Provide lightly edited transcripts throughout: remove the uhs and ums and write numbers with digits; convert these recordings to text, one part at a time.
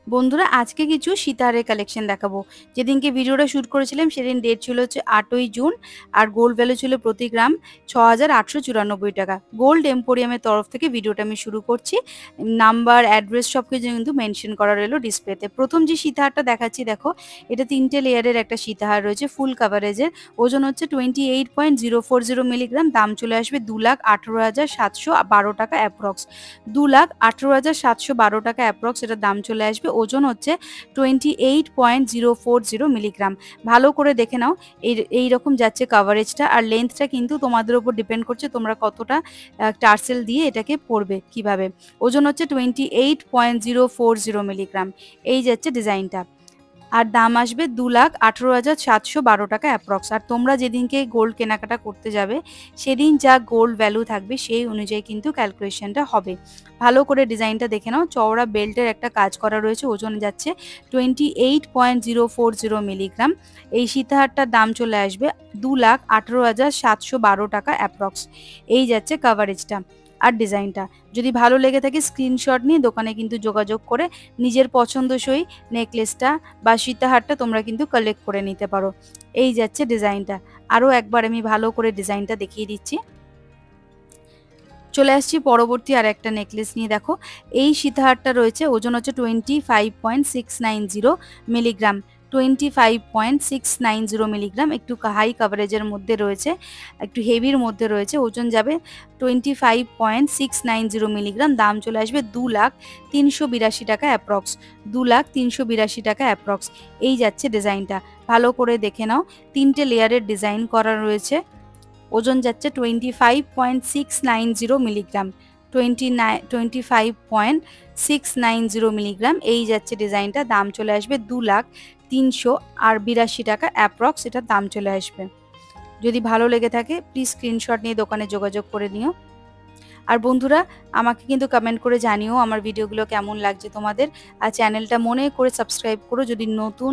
বন্ধুরা আজকে কিছু সীতাহারের কালেকশন দেখাবো। যেদিনকে ভিডিওটা শুট করেছিলাম সেদিন ডেট ছিল হচ্ছে 8ই জুন, আর গোল্ড ভ্যালু ছিল প্রতি গ্রাম 6,894 টাকা। গোল্ড এম্পোরিয়ামের তরফ থেকে ভিডিওটা আমি শুরু করছি। নাম্বার, অ্যাড্রেস সবকিছু কিন্তু মেনশন করা রইলো ডিসপ্লেতে। প্রথম যে সীতাহারটা দেখাচ্ছি দেখো, এটা 3টে লেয়ারের একটা সীতাহার রয়েছে, ফুল কাভারেজের। ওজন হচ্ছে 28.040 মিলিগ্রাম। দাম চলে আসবে 2,18,712 টাকা অ্যাপ্রক্স। 2,18,712 টাকা অ্যাপ্রক্স এটার দাম চলে আসবে। ওজন হচ্ছে 28.040 মিলিগ্রাম। ভালো করে দেখে নাও, এইরকম যাচ্ছে কাভারেজটা। আর লেন্থটা কিন্তু তোমাদের উপর ডিপেন্ড করছে তোমরা কতটা টার্সেল দিয়ে এটাকে পরবে কিভাবে। ওজন হচ্ছে 28.040 মিলিগ্রাম। এই যাচ্ছে ডিজাইনটা। আর দাম আসবে 2,18,712 টাকা অ্যাপ্রক্স। আর তোমরা যেদিনকে গোল্ড কেনাকাটা করতে যাবে সেদিন যা গোল্ড ভ্যালু থাকবে সেই অনুযায়ী কিন্তু ক্যালকুলেশনটা হবে। ভালো করে ডিজাইনটা দেখে নাও। চওড়া বেল্টের একটা কাজ করা রয়েছে, ওজন যাচ্ছে 28.040 মিলিগ্রাম। এই সীতাহারটার দাম চলে আসবে 2,18,712 টাকা অ্যাপ্রক্স। এই যাচ্ছে কাভারেজটা আর ডিজাইনটা। যদি ভালো লেগে থাকে স্ক্রিনশট নিয়ে দোকানে কিন্তু যোগাযোগ করে নিজের পছন্দসই নেকলেসটা বা সীতাহারটা তোমরা কিন্তু কালেক্ট করে নিতে পারো। এই যাচ্ছে ডিজাইনটা। আরও একবার আমি ভালো করে ডিজাইনটা দেখিয়ে দিচ্ছি। চলে আসছি পরবর্তী আর একটা নেকলেস নিয়ে। দেখো, এই সীতাহারটা রয়েছে, ওজন হচ্ছে 25.690 মিলিগ্রাম। 25.690 মিলিগ্রাম, একটু হাই কাভারেজের মধ্যে রয়েছে, একটু হেভির মধ্যে রয়েছে। ওজন যাবে 25.690 মিলিগ্রাম। দাম চলে আসবে 2,382 টাকা অ্যাপ্রক্স। 2,382 টাকা অ্যাপ্রক্স। এই যাচ্ছে ডিজাইনটা। ভালো করে দেখে নাও, 3টে লেয়ারের ডিজাইন করা রয়েছে। ওজন যাচ্ছে 25.690 মিলিগ্রাম। 25.690 মিলিগ্রাম। এই যাচ্ছে ডিজাইনটা। দাম চলে আসবে 2,382 টাকা অ্যাপ্রক্স। এটার দাম চলে আসবে। যদি ভালো লেগে থাকে প্লিজ স্ক্রিনশট নিয়ে দোকানে যোগাযোগ করে নিও। আর বন্ধুরা, আমাকে কিন্তু কমেন্ট করে জানিও আমার ভিডিওগুলো কেমন লাগছে তোমাদের। আর চ্যানেলটা মনে করে সাবস্ক্রাইব করো। যদি নতুন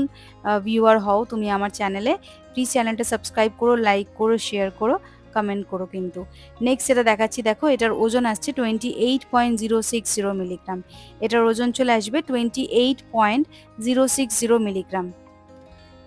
ভিউয়ার হও তুমি আমার চ্যানেলে, প্লিজ চ্যানেলটা সাবস্ক্রাইব করো, লাইক করো, শেয়ার করো, কমেন্ট করো কিন্তু। নেক্সট যেটা দেখাচ্ছি দেখো, এটার ওজন আসছে 28.060 মিলিগ্রাম। এটার ওজন চলে আসবে 28.060 মিলিগ্রাম।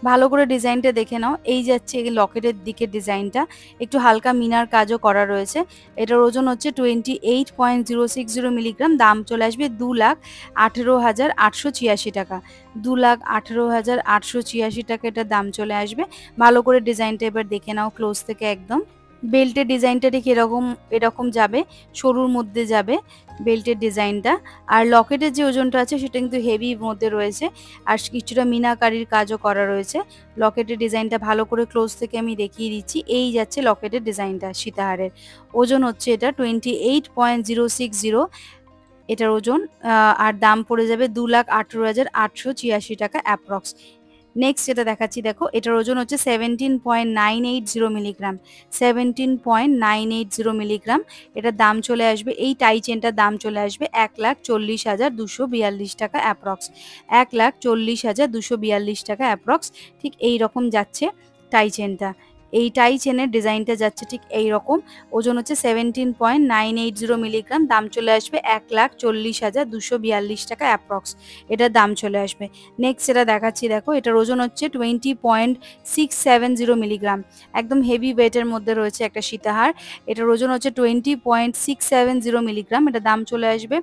ভালো করে ডিজাইনটা দেখে নাও। এই যাচ্ছে লকেটের দিকে ডিজাইনটা, একটু হালকা মিনার কাজও করা রয়েছে। এটার ওজন হচ্ছে 28.060 মিলিগ্রাম। দাম চলে আসবে 2,18,886 টাকা। 2,18,886 টাকা এটার দাম চলে আসবে। ভালো করে ডিজাইনটা এবার দেখে নাও ক্লোজ থেকে একদম। বেল্টের ডিজাইনটা ঠিক এরকম যাবে, সরুর মধ্যে যাবে বেল্টের ডিজাইনটা। আর লকেটের যে ওজনটা আছে সেটা কিন্তু হেভির মধ্যে রয়েছে, আর কিছুটা মিনাকারির কাজও করা রয়েছে। লকেটের ডিজাইনটা ভালো করে ক্লোজ থেকে আমি দেখিয়ে দিচ্ছি। এই যাচ্ছে লকেটের ডিজাইনটা সীতাহারের। ওজন হচ্ছে এটা 28.060 এটার ওজন। আর দাম পড়ে যাবে 2,18,886 টাকা অ্যাপ্রক্স। নেক্সট যেটা দেখাচ্ছি দেখো, এটার ওজন হচ্ছে 17.980 মিলিগ্রাম। 17.980 মিলিগ্রাম। এটার দাম চলে আসবে, এই টাই চেনটার দাম চলে আসবে 1,40,242 টাকা অ্যাপ্রক্স। 1,40,242 টাকা অ্যাপ্রক্স। ঠিক এই রকম যাচ্ছে টাই চেনটা। এই টাই চেনের ডিজাইনটা যাচ্ছে ঠিক এই রকম। ওজন হচ্ছে 17.980 মিলিগ্রাম। দাম চলে আসবে 1,40,242 টাকা অ্যাপ্রক্স। এটার দাম চলে আসবে। নেক্সট যেটা দেখাচ্ছি দেখো, এটার ওজন হচ্ছে 20.670 মিলিগ্রাম। একদম হেভি ওয়েটের মধ্যে রয়েছে একটা সীতাহার। এটার ওজন হচ্ছে 20.670 মিলিগ্রাম। এটার দাম চলে আসবে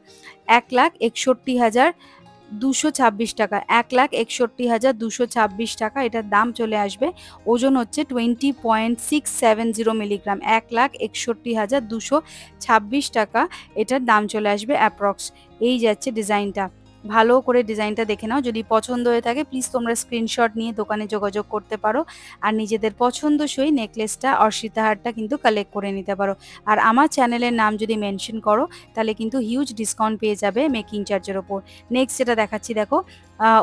1,61,226 টাকা। 1,61,226 টাকা এটার দাম চলে আসবে। ওজন হচ্ছে 20.670 মিলিগ্রাম। 1,61,226 টাকা এটার দাম চলে আসবে অ্যাপ্রক্স। এই যাচ্ছে ডিজাইনটা। ভালো করে ডিজাইনটা দেখে নাও। যদি পছন্দ হয়ে থাকে প্লিজ তোমরা স্ক্রিনশট নিয়ে দোকানে যোগাযোগ করতে পারো, আর নিজেদের পছন্দসই নেকলেসটা আর সীতাহারটা কিন্তু কালেক্ট করে নিতে পারো। আর আমার চ্যানেলের নাম যদি মেনশন করো তাহলে কিন্তু হিউজ ডিসকাউন্ট পেয়ে যাবে মেকিং চার্জের ওপর। নেক্সট যেটা দেখাচ্ছি দেখো,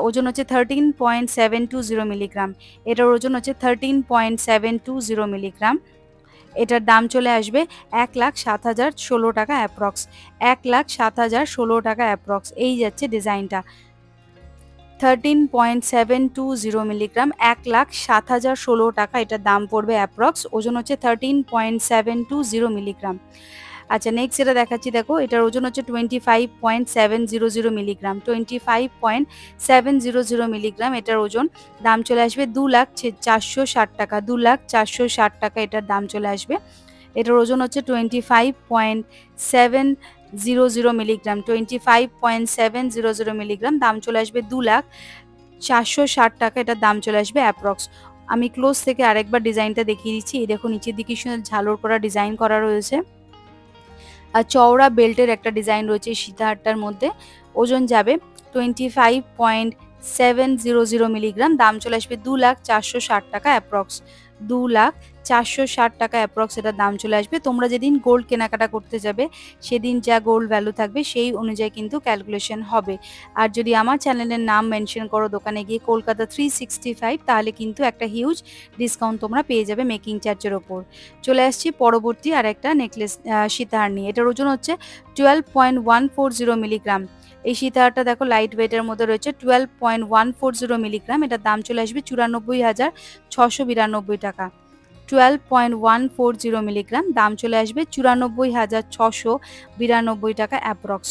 ওজন হচ্ছে 13.720 মিলিগ্রাম। এটার ওজন হচ্ছে 13.720 মিলিগ্রাম। এটার দাম চলে আসবে 1,07,016 টাকা অ্যাপ্রক্স। 1,07,016 টাকা অ্যাপ্রক্স। এই যাচ্ছে ডিজাইনটা। 13.720 মিলিগ্রাম, 1,07,016 টাকা এটার দাম পড়বে অ্যাপ্রক্স। ওজন হচ্ছে 13.720 মিলিগ্রাম। আচ্ছা নেক্সট যেটা দেখাচ্ছি দেখো, এটার ওজন হচ্ছে 25.700 মিলিগ্রাম, 25.700 মিলিগ্রাম এটার ওজন। দাম চলে আসবে 2,04,60 টাকা, 2,04,60 টাকা এটার দাম চলে আসবে। এটার ওজন হচ্ছে 25.700 মিলিগ্রাম, 25.700 মিলিগ্রাম, দাম চলে আসবে 2,04,60 টাকা এটার দাম চলে আসবে অ্যাপ্রক্স। আমি ক্লোজ থেকে আরেকবার ডিজাইনটা দেখিয়ে দিচ্ছি। এই দেখো নিচের দিকে সুন্দর ঝালর করা ডিজাইন করা রয়েছে, আর চওড়া বেল্টের একটা ডিজাইন রয়েছে সীতাহারটার মধ্যে। ওজন যাবে 25.700 মিলিগ্রাম, দাম চলে আসবে 2,04,60 টাকা অ্যাপ্রক্স, 2,04,60 টাকা অ্যাপ্রক্স এটার দাম চলে আসবে। তোমরা যেদিন গোল্ড কেনাকাটা করতে যাবে সেদিন যা গোল্ড ভ্যালু থাকবে সেই অনুযায়ী কিন্তু ক্যালকুলেশন হবে। আর যদি আমার চ্যানেলের নাম মেনশন করো দোকানে গিয়ে কলকাতা 365, তাহলে কিন্তু একটা হিউজ ডিসকাউন্ট তোমরা পেয়ে যাবে মেকিং চার্জের ওপর। চলে আসছি পরবর্তী আর একটা নেকলেস সীতাহার নিয়ে। এটার ওজন হচ্ছে 12.140 মিলিগ্রাম। এই সীতাহারটা দেখো লাইট ওয়েটের মধ্যে রয়েছে, 12.140 মিলিগ্রাম, এটার দাম চলে আসবে 94,692 টাকা। 12.140 মিলিগ্রাম, দাম চলে আসবে 94,692 টাকা অ্যাপ্রক্স,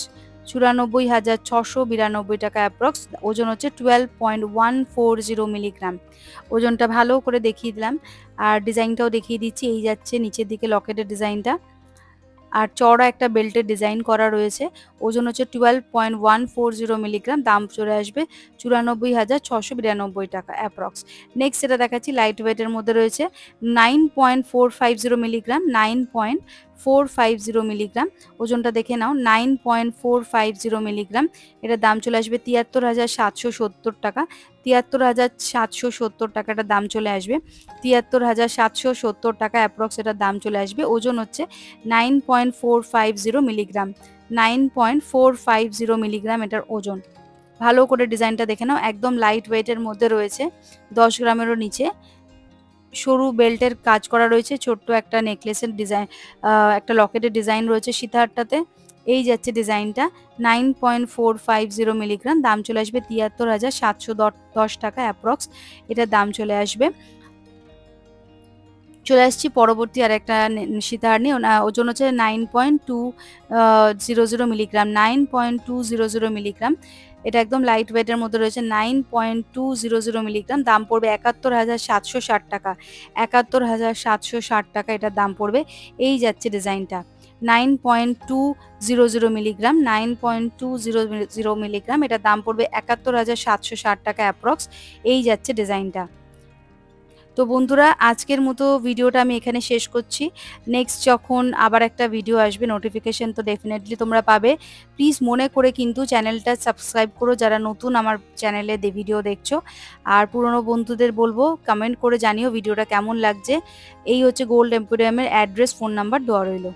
94,692 টাকা অ্যাপ্রক্স। ওজন হচ্ছে 12.140 মিলিগ্রাম। ওজনটা ভালো করে দেখিয়ে দিলাম, আর ডিজাইনটাও দেখিয়ে দিচ্ছি। এই যাচ্ছে নিচের দিকে লকেটের ডিজাইনটা, আর চওড়া একটা বেল্টের ডিজাইন করা রয়েছে। ওজন হচ্ছে 12.140 মিলিগ্রাম, দাম চলে আসবে 94,692 টাকা অ্যাপ্রক্স। নেক্সট যেটা দেখাচ্ছি লাইট ওয়েটের মধ্যে রয়েছে, 9.450 মিলিগ্রাম, 9.450 মিলিগ্রাম। ওজনটা দেখে নাও, 9.450 মিলিগ্রাম, এটার দাম চলে আসবে 73,770 টাকা, 73,770 টাকাটার দাম চলে আসবে, 73,770 টাকা অ্যাপ্রক্স এটার দাম চলে আসবে। ওজন হচ্ছে 9.450 মিলিগ্রাম, 9.450 মিলিগ্রাম এটার ওজন। ভালো করে ডিজাইনটা দেখে নাও, একদম লাইট ওয়েটের মধ্যে রয়েছে, 10 গ্রামেরও নিচে। সরু বেল্টের কাজ করা রয়েছে, ছোট্ট একটা নেকলেসের ডিজাইন, একটা লকেটের ডিজাইন রয়েছে সীতাহারটাতে। এই যাচ্ছে ডিজাইনটা, 9.450 মিলিগ্রাম, দাম চলে আসবে 73,710 টাকা অ্যাপ্রক্স এটার দাম চলে আসবে। চলে আসছি পরবর্তী আর একটা সীতাহার নিয়ে। ওজন হচ্ছে 9.200 মিলিগ্রাম, 9.200 মিলিগ্রাম, এটা একদম লাইট ওয়েটের মধ্যে রয়েছে, 9.200 মিলিগ্রাম, দাম পড়বে 71,760 টাকা, 71,760 টাকা এটার দাম পড়বে। এই যাচ্ছে ডিজাইনটা, 9.200 মিলিগ্রাম, 9.200 মিলিগ্রাম, এটার দাম পড়বে 71,760 টাকা অ্যাপ্রক্স। এই যাচ্ছে ডিজাইনটা। তো বন্ধুরা আজকের মতো ভিডিওটা আমি এখানে শেষ করছি। নেক্সট যখন আবার একটা ভিডিও আসবে নোটিফিকেশন তো ডেফিনেটলি তোমরা পাবে। প্লিজ মনে করে কিন্তু চ্যানেলটা সাবস্ক্রাইব করো যারা নতুন আমার চ্যানেলে ভিডিও দেখছো, আর পুরনো বন্ধুদের বলবো কমেন্ট করে জানিও ভিডিওটা কেমন লাগছে। এই হচ্ছে গোল্ড এম্পোরিয়ামের অ্যাড্রেস, ফোন নাম্বার দেওয়া রইলো।